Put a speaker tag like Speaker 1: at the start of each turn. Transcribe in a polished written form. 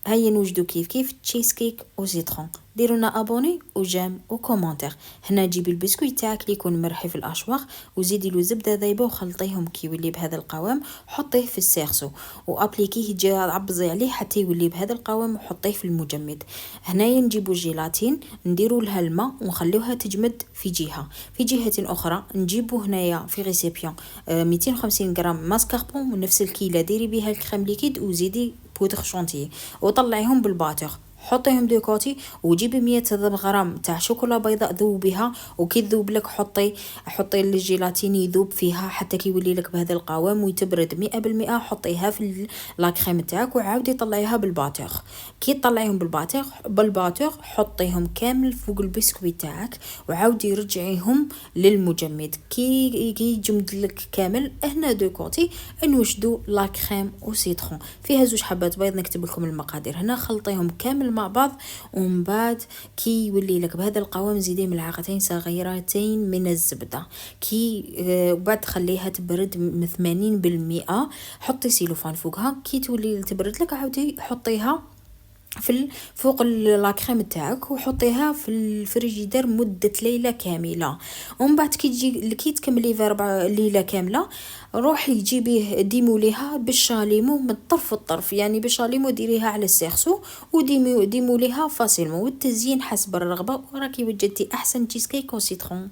Speaker 1: هيا نوجدو كيف كيف تشيز كيك او سيترون. ديرونا ابوني وجيم وكومنتير. هنا جيبي البسكويت تاعك اللي يكون مرحي في الاشواق وزيدي له زبده ذايبه وخلطيهم كي يولي بهذا القوام، حطيه في السيرسو وابليكيه جا عبزي عليه حتى يولي بهذا القوام وحطيه في المجمد. هنايا نجيبو الجيلاتين نديرو لها الماء ونخليوها تجمد في جهه. في جهه اخرى نجيبو هنايا في ريسيبيون 250 غرام ماسكاربون ونفس الكيله ديري بها الكريم ليكيد وزيدي بودر شونتي وطلعيهم بالباتر، حطيهم دو كوتي وجيبي 100 غرام تاع شوكولا بيضاء ذوبيها وكي تذوب لك حطي الجيلاتين يذوب فيها حتى كي يولي لك بهذا القوام ويتبرد 100%. حطيها في لاكريم تاعك وعاودي طلعيها بالباتر. كي تطلعيهم بالباتر حطيهم كامل فوق البسكويت تاعك وعاودي رجعيهم للمجمد. كي يجمد لك كامل هنا دو كوتي نوجدو لاكريم وسيترون فيها 2 حبات بيض. نكتب لكم المقادير هنا. خلطيهم كامل مع بعض ومن بعد كي يولي لك بهذا القوام زيدي ملعقتين صغيرتين من الزبده. كي وبعد خليها تبرد 80%. حطي سيلوفان فوقها. كي تولي تبرد لك عاودي حطيها فوق لاكريم تاعك وحطيها في الفريجيدير مده ليله كامله. ومن بعد كي تكملي في 4 ليله كامله روحي جيبيه ديموليها بالشاليمو من الطرف الطرف، يعني بالشاليمو ديريها على السيرسو وديموليها فاسيلمون والتزيين حسب الرغبه وراكي وجدتي احسن تشيز كيك او سيترون.